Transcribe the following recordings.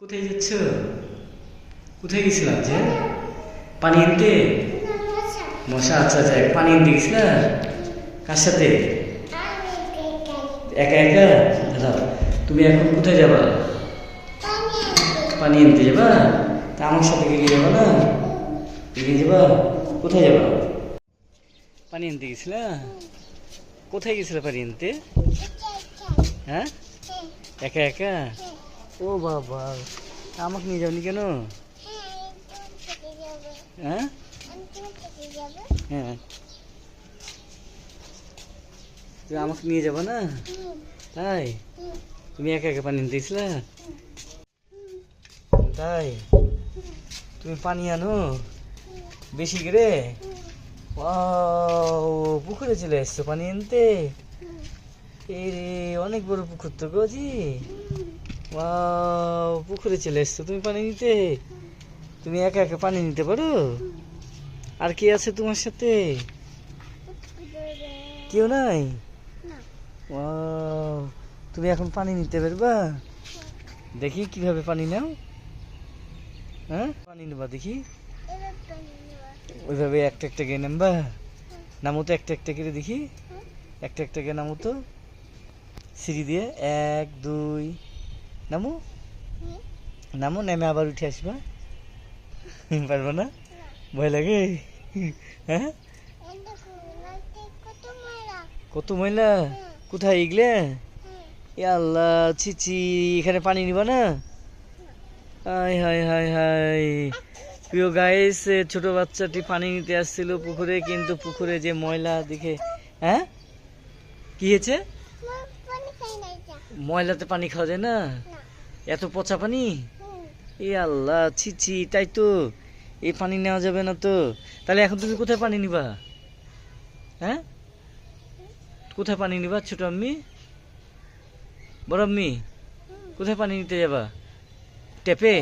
কোথায় যাচ্ছ? কোথায় গেছিলাম যে পানি আনতে? মশা, আচ্ছা আচ্ছা, পানি আনতে গেছিলা? কার সাথে? একা একা? দাদা, তুমি এখন কোথায় যাবা? পানি আনতে যাবা? তা আমার সাথে গেলে যাবা না? গেলে যাবা? কোথায় যাবা? পানি আনতে গেছিলা? কোথায় গেছিলা পানি আনতে? হ্যাঁ, একা একা? ও বাবা, আমাকে নিয়ে যাওনি কেন? হ্যাঁ হ্যাঁ, তুমি আমাকে নিয়ে যাবো না? তাই? তুমি একা একা পানি আনতে গেছিলা? তাই? তুমি পানি আনো বেশি করে? পুকুরে চলে এসছো পানি আনতে? এই রে, অনেক বড় পুকুর তো গজি। পুকুরে চলে এসছো তুমি পানি নিতে? তুমি একা একা পানি নিতে পারো? আর কে আছে তোমার সাথে? কেউ নাই? তুমি এখন পানি নিতে পারবা? দেখি কিভাবে পানি নাও। হ্যাঁ, পানি নেবা দেখি। ওইভাবে একটা একটা গে নামবা? নামো তো একটা একটা করে দেখি। একটা একটা গে নামো তো সিঁড়ি দিয়ে। 1 2 নামো। নামো, নেমে আবার উঠে আসবা। পারবো না? ভয় লাগে? হ্যাঁ, কত ময়লা। কোথায় এগুলো? এ আল্লাহ, ছিছি, এখানে পানি নিবা না? হাই হাই হাই হাই, প্রিয় গাইস, ছোট বাচ্চাটি পানি নিতে আসছিল পুকুরে, কিন্তু পুকুরে যে ময়লা দেখে। হ্যাঁ, কি হয়েছে? ময়লাতে পানি খাওয়া যায় না? এত পচা পানি? এ আল্লাহ, ছিছি, তাই তো, এই পানি নেওয়া যাবে না তো। তাহলে এখন তুমি কোথায় পানি নিবা? হ্যাঁ, কোথায় পানি নিবা ছোট আম্মি? বড় আম্মি, কোথায় পানি নিতে যাবা? ট্যাপে?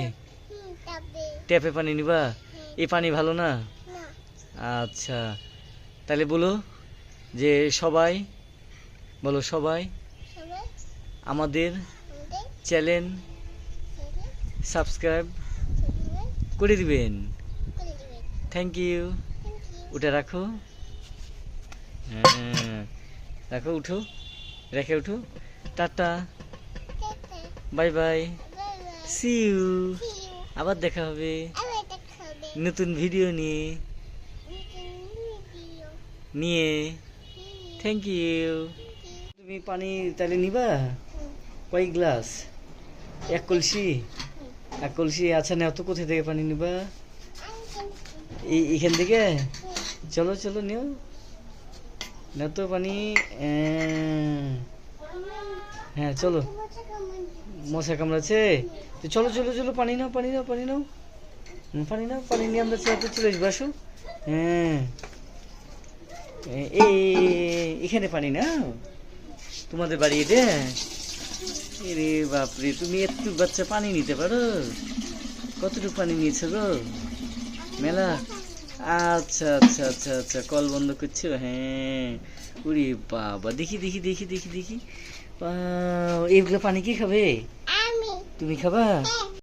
ট্যাপে পানি নিবা? এই পানি ভালো না? আচ্ছা, তাহলে বলো যে সবাই, বলো সবাই আমাদের চ্যানেল সাবস্ক্রাইব করে দিবেন। Thank you. উঠে রাখো। হ্যাঁ, রাখো, উঠো, রেখে উঠো। Tata, bye bye, see you. আবার দেখা হবে নতুন ভিডিও নিয়ে নিয়ে থ্যাংক ইউ। তুমি পানি তাহলে নিবা কয় গ্লাস? 1 কলসি? 1 কলসি, আচ্ছা, নাও তো। কোথায় থেকে পানি নিবা? এইখান থেকে? চলো চলো, নিও, নাও তো পানি। হ্যাঁ চলো। মশা কামড়াচ্ছে? তো চলো চলো চলো, পানি নাও পানি নাও পানি নাও পানি নাও। পানি নিয়ে আমরা চেয়ারতে চলে আসবো, আসো। হ্যাঁ, এখানে পানি নাও, তোমাদের বাড়ি এটা? রে বাপরে, তুমি একটু বাচ্চা পানি নিতে পারো? কতটুকু পানি নিয়েছো গো? মেলা? আচ্ছা আচ্ছা আচ্ছা আচ্ছা, কল বন্ধ করছো? হ্যাঁ, উরে বাবা, দেখি দেখি দেখি দেখি দেখি, এইগুলো পানি কি খাবে? তুমি খাবা?